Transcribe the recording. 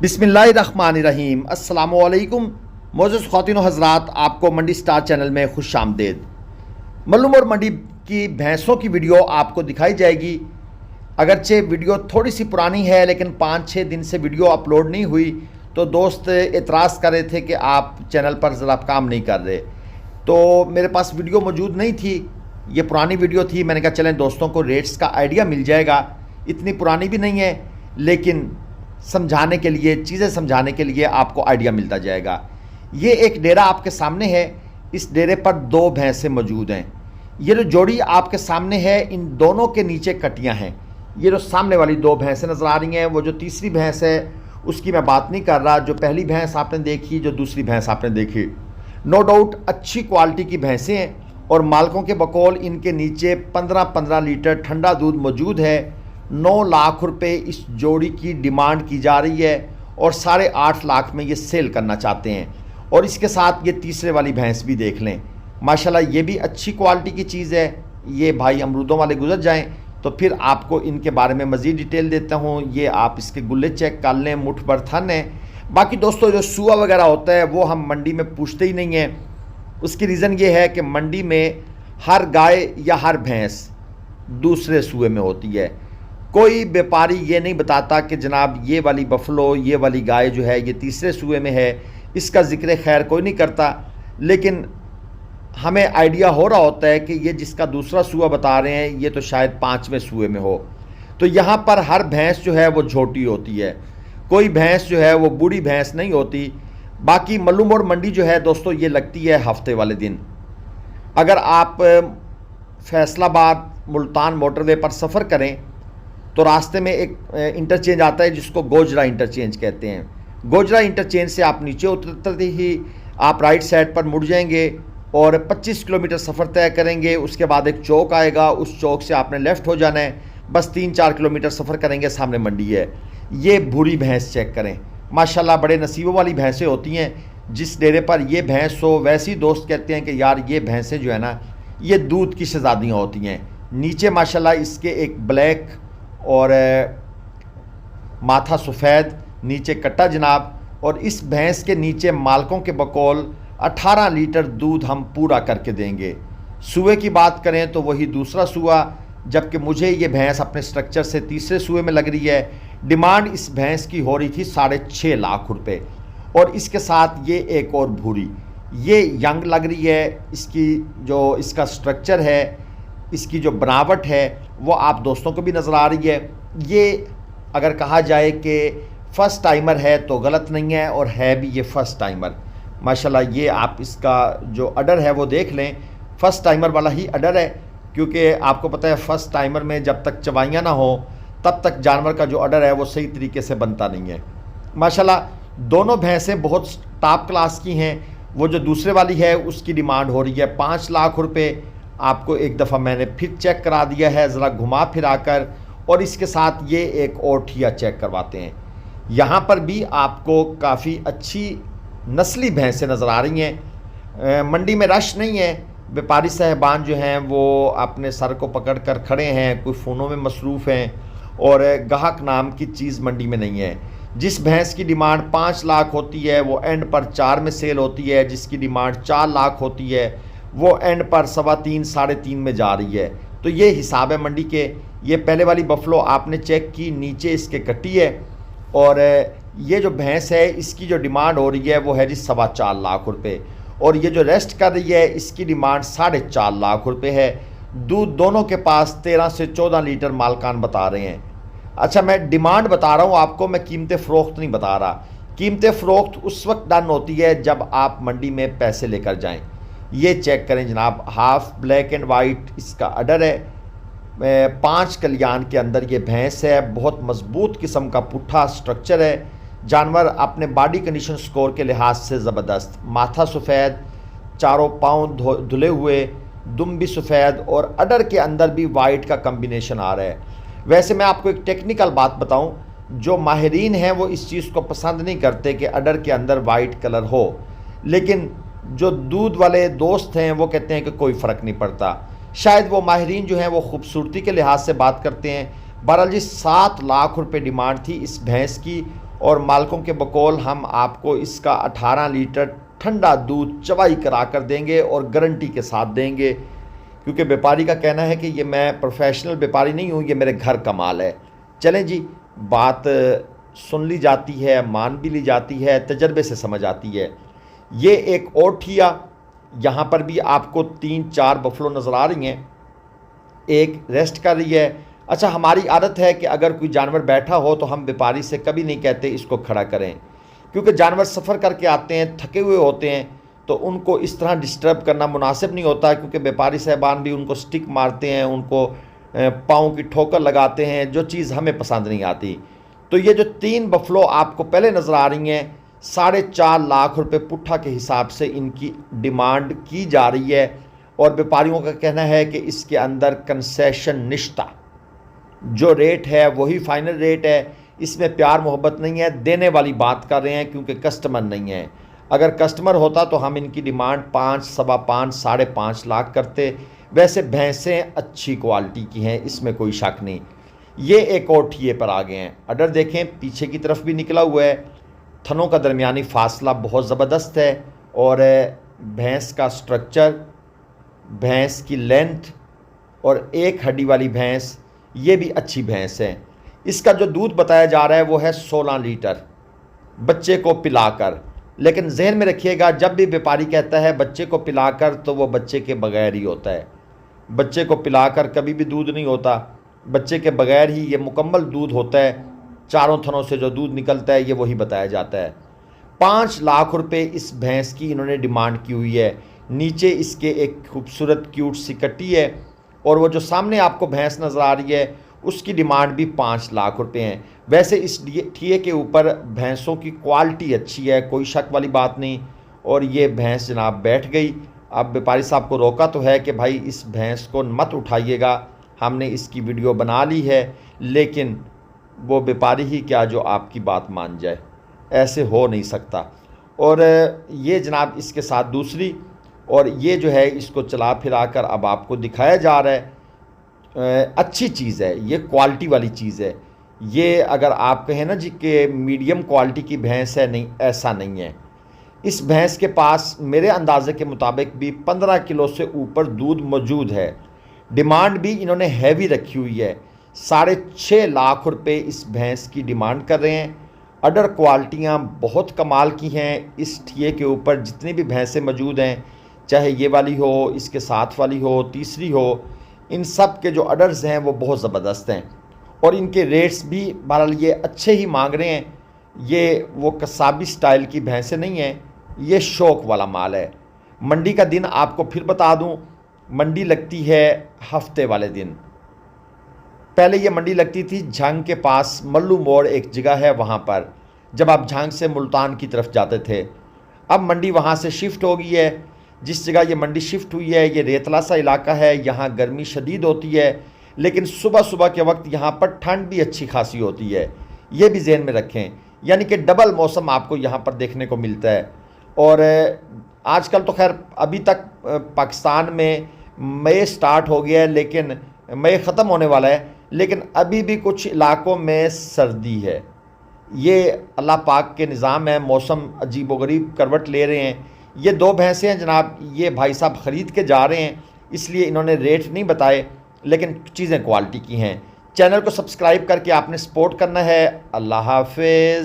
बिस्मिल्लाहिर्रहमानिर्रहीम। अस्सलामुअलैकुम मोअज़्ज़ज़ ख़वातीन व हज़रात, आपको मंडी स्टार चैनल में खुश आमदेद। मल्लूम और मंडी की भैंसों की वीडियो आपको दिखाई जाएगी। अगरचे वीडियो थोड़ी सी पुरानी है लेकिन 5-6 दिन से वीडियो अपलोड नहीं हुई, तो दोस्त एतराज़ कर रहे थे कि आप चैनल पर ज़रा काम नहीं कर रहे। तो मेरे पास वीडियो मौजूद नहीं थी, ये पुरानी वीडियो थी। मैंने कहा चलें दोस्तों को रेट्स का आइडिया मिल जाएगा। इतनी पुरानी भी नहीं है लेकिन समझाने के लिए, चीज़ें समझाने के लिए आपको आइडिया मिलता जाएगा। ये एक डेरा आपके सामने है। इस डेरे पर 2 भैंसें मौजूद हैं। ये जो जोड़ी आपके सामने है, इन दोनों के नीचे कटियां हैं। ये जो सामने वाली 2 भैंसें नज़र आ रही हैं, वो जो तीसरी भैंस है उसकी मैं बात नहीं कर रहा। जो पहली भैंस आपने देखी, जो दूसरी भैंस आपने देखी, नो डाउट अच्छी क्वालिटी की भैंसें हैं और मालकों के बकौल इनके नीचे 15-15 लीटर ठंडा दूध मौजूद है। 9 लाख रुपए इस जोड़ी की डिमांड की जा रही है और 8.5 लाख में ये सेल करना चाहते हैं। और इसके साथ ये तीसरे वाली भैंस भी देख लें, माशाल्लाह ये भी अच्छी क्वालिटी की चीज़ है। ये भाई अमरूदों वाले गुजर जाएं तो फिर आपको इनके बारे में मज़ीद डिटेल देता हूँ। ये आप इसके गुल्ले चेक कर लें, मुठ भर थन है। बाकी दोस्तों जो सूआ वगैरह होता है वो हम मंडी में पूछते ही नहीं हैं। उसकी रीज़न ये है कि मंडी में हर गाय या हर भैंस दूसरे सूए में होती है। कोई व्यापारी ये नहीं बताता कि जनाब ये वाली बफलो, ये वाली गाय जो है ये तीसरे सूए में है। इसका जिक्र खैर कोई नहीं करता, लेकिन हमें आइडिया हो रहा होता है कि ये जिसका दूसरा सूआ बता रहे हैं ये तो शायद 5वें सूए में हो। तो यहाँ पर हर भैंस जो है वो छोटी होती है, कोई भैंस जो है वो बूढ़ी भैंस नहीं होती। बाकी मल्लू मोड़ मंडी जो है दोस्तों ये लगती है हफ्ते वाले दिन। अगर आप फैसलाबाद मुल्तान मोटरवे पर सफ़र करें तो रास्ते में एक इंटरचेंज आता है जिसको गोजरा इंटरचेंज कहते हैं। गोजरा इंटरचेंज से आप नीचे उतरते ही आप राइट साइड पर मुड़ जाएंगे और 25 किलोमीटर सफ़र तय करेंगे। उसके बाद एक चौक आएगा, उस चौक से आपने लेफ़्ट हो जाना है। बस 3-4 किलोमीटर सफ़र करेंगे, सामने मंडी है। ये भूरी भैंस चेक करें, माशाल्लाह बड़े नसीबों वाली भैंसें होती हैं। जिस डेरे पर ये भैंस हो, वैसे ही दोस्त कहते हैं कि यार ये भैंसें जो है ना ये दूध की शहज़ादियाँ होती हैं। नीचे माशाल्लाह इसके एक ब्लैक और माथा सफ़ेद, नीचे कट्टा जनाब। और इस भैंस के नीचे मालकों के बकौल 18 लीटर दूध हम पूरा करके देंगे। सूए की बात करें तो वही दूसरा सूआ, जबकि मुझे ये भैंस अपने स्ट्रक्चर से तीसरे सूए में लग रही है। डिमांड इस भैंस की हो रही थी 6.5 लाख रुपए। और इसके साथ ये एक और भूरी, ये यंग लग रही है। इसकी जो इसका स्ट्रक्चर है, इसकी जो बनावट है वो आप दोस्तों को भी नज़र आ रही है। ये अगर कहा जाए कि फ़र्स्ट टाइमर है तो गलत नहीं है, और है भी ये फ़र्स्ट टाइमर। माशाल्लाह ये आप इसका जो अडर है वो देख लें, फ़र्स्ट टाइमर वाला ही अडर है। क्योंकि आपको पता है फ़र्स्ट टाइमर में जब तक चवाइयाँ ना हो तब तक जानवर का जो अडर है वो सही तरीके से बनता नहीं है। माशाल्लाह दोनों भैंसें बहुत टॉप क्लास की हैं। वो जो दूसरे वाली है उसकी डिमांड हो रही है 5 लाख रुपये। आपको एक दफ़ा मैंने फिर चेक करा दिया है ज़रा घुमा फिरा कर, और इसके साथ ये एक और ठिया चेक करवाते हैं। यहाँ पर भी आपको काफ़ी अच्छी नस्ली भैंसें नज़र आ रही हैं। मंडी में रश नहीं है, व्यापारी साहबान जो हैं वो अपने सर को पकड़ कर खड़े हैं, कोई फ़ोनों में मसरूफ़ हैं, और गाहक नाम की चीज़ मंडी में नहीं है। जिस भैंस की डिमांड 5 लाख होती है वो एंड पर 4 में सेल होती है। जिसकी डिमांड 4 लाख होती है वो एंड पर 3.25 3.5 में जा रही है। तो ये हिसाब है मंडी के। ये पहले वाली बफलो आपने चेक की, नीचे इसके कटी है। और ये जो भैंस है इसकी जो डिमांड हो रही है वो है जी 4.25 लाख रुपए। और ये जो रेस्ट कर रही है इसकी डिमांड 4.5 लाख रुपए है। दूध दोनों के पास 13 से 14 लीटर मालकान बता रहे हैं। अच्छा, मैं डिमांड बता रहा हूँ आपको, मैं कीमतें फ़रोख्त नहीं बता रहा। कीमतें फ़रोख्त उस वक्त डन होती है जब आप मंडी में पैसे लेकर जाएँ। ये चेक करें जनाब, हाफ ब्लैक एंड वाइट इसका अडर है। 5 कल्याण के अंदर ये भैंस है। बहुत मजबूत किस्म का पुट्ठा स्ट्रक्चर है। जानवर अपने बॉडी कंडीशन स्कोर के लिहाज से ज़बरदस्त। माथा सफ़ेद, चारों पाँव धुले हुए, दुम भी सफ़ेद, और अडर के अंदर भी वाइट का कम्बिनेशन आ रहा है। वैसे मैं आपको एक टेक्निकल बात बताऊं, जो माहिरीन हैं वो इस चीज़ को पसंद नहीं करते कि अडर के अंदर वाइट कलर हो, लेकिन जो दूध वाले दोस्त हैं वो कहते हैं कि कोई फ़र्क नहीं पड़ता। शायद वो माहिरीन जो हैं वो खूबसूरती के लिहाज से बात करते हैं। बहरहाल जी 7 लाख रुपए डिमांड थी इस भैंस की, और मालकों के बकौल हम आपको इसका 18 लीटर ठंडा दूध चवाई करा कर देंगे और गारंटी के साथ देंगे, क्योंकि व्यापारी का कहना है कि ये मैं प्रोफेशनल व्यापारी नहीं हूँ, ये मेरे घर का माल है। चलें जी, बात सुन ली जाती है, मान भी ली जाती है, तजर्बे से समझ आती है। ये एक और ठिया, यहाँ पर भी आपको 3-4 बफलो नज़र आ रही हैं, एक रेस्ट कर रही है। अच्छा, हमारी आदत है कि अगर कोई जानवर बैठा हो तो हम व्यापारी से कभी नहीं कहते इसको खड़ा करें, क्योंकि जानवर सफ़र करके आते हैं, थके हुए होते हैं, तो उनको इस तरह डिस्टर्ब करना मुनासिब नहीं होता, क्योंकि व्यापारी साहबान भी उनको स्टिक मारते हैं, उनको पाँव की ठोकर लगाते हैं, जो चीज़ हमें पसंद नहीं आती। तो ये जो 3 बफलो आपको पहले नज़र आ रही हैं, 4.5 लाख रुपए पुट्ठा के हिसाब से इनकी डिमांड की जा रही है, और व्यापारियों का कहना है कि इसके अंदर कंसेशन निश्ता, जो रेट है वही फाइनल रेट है, इसमें प्यार मोहब्बत नहीं है, देने वाली बात कर रहे हैं, क्योंकि कस्टमर नहीं है। अगर कस्टमर होता तो हम इनकी डिमांड 5, सवा 5, 5.5 लाख करते। वैसे भैंसें अच्छी क्वालिटी की हैं, इसमें कोई शक नहीं। ये एक और ठिए पर आ गए हैं। अडर देखें, पीछे की तरफ भी निकला हुआ है, थनों का दरमियानी फासला बहुत ज़बरदस्त है, और भैंस का स्ट्रक्चर, भैंस की लेंथ, और एक हड्डी वाली भैंस, ये भी अच्छी भैंस है। इसका जो दूध बताया जा रहा है वो है 16 लीटर बच्चे को पिलाकर। लेकिन जहन में रखिएगा, जब भी व्यापारी कहता है बच्चे को पिलाकर, तो वो बच्चे के बगैर ही होता है। बच्चे को पिलाकर कभी भी दूध नहीं होता, बच्चे के बगैर ही ये मुकम्मल दूध होता है। चारों थनों से जो दूध निकलता है ये वही बताया जाता है। 5 लाख रुपए इस भैंस की इन्होंने डिमांड की हुई है। नीचे इसके एक खूबसूरत क्यूट सी कट्टी है, और वो जो सामने आपको भैंस नज़र आ रही है उसकी डिमांड भी 5 लाख रुपए हैं। वैसे इस ठिए के ऊपर भैंसों की क्वालिटी अच्छी है, कोई शक वाली बात नहीं। और ये भैंस जनाब बैठ गई। अब व्यापारी साहब को रोका तो है कि भाई इस भैंस को मत उठाइएगा, हमने इसकी वीडियो बना ली है, लेकिन वो व्यापारी ही क्या जो आपकी बात मान जाए, ऐसे हो नहीं सकता। और ये जनाब इसके साथ दूसरी, और ये जो है इसको चला फिरा कर अब आपको दिखाया जा रहा है। अच्छी चीज़ है, ये क्वालिटी वाली चीज़ है। ये अगर आप कहें ना जी कि मीडियम क्वालिटी की भैंस है, नहीं, ऐसा नहीं है। इस भैंस के पास मेरे अंदाजे के मुताबिक भी 15 किलो से ऊपर दूध मौजूद है। डिमांड भी इन्होंने हैवी रखी हुई है, 6.5 लाख रुपए इस भैंस की डिमांड कर रहे हैं। अडर क्वालिटियाँ बहुत कमाल की हैं। इस ठिए के ऊपर जितनी भी भैंसें मौजूद हैं, चाहे ये वाली हो, इसके साथ वाली हो, तीसरी हो, इन सब के जो अडर्स हैं वो बहुत ज़बरदस्त हैं, और इनके रेट्स भी बहरहाल ये अच्छे ही मांग रहे हैं। ये वो कसाबी स्टाइल की भैंसें नहीं हैं, ये शौक वाला माल है। मंडी का दिन आपको फिर बता दूं, मंडी लगती है हफ्ते वाले दिन। पहले ये मंडी लगती थी झांग के पास, मल्लू मोड़ एक जगह है वहाँ पर, जब आप झांग से मुल्तान की तरफ जाते थे। अब मंडी वहाँ से शिफ्ट हो गई है। जिस जगह ये मंडी शिफ्ट हुई है ये रेतला सा इलाका है, यहाँ गर्मी शदीद होती है, लेकिन सुबह सुबह के वक्त यहाँ पर ठंड भी अच्छी खासी होती है। ये भी जहन में रखें, यानी कि डबल मौसम आपको यहाँ पर देखने को मिलता है। और आजकल तो खैर अभी तक पाकिस्तान में मई स्टार्ट हो गया है, लेकिन मई ख़त्म होने वाला है, लेकिन अभी भी कुछ इलाकों में सर्दी है। ये अल्लाह पाक के निज़ाम है, मौसम अजीब व गरीब करवट ले रहे हैं। ये 2 भैंसें हैं जनाब, ये भाई साहब ख़रीद के जा रहे हैं, इसलिए इन्होंने रेट नहीं बताए, लेकिन चीज़ें क्वालिटी की हैं। चैनल को सब्सक्राइब करके आपने सपोर्ट करना है। अल्लाह हाफिज़।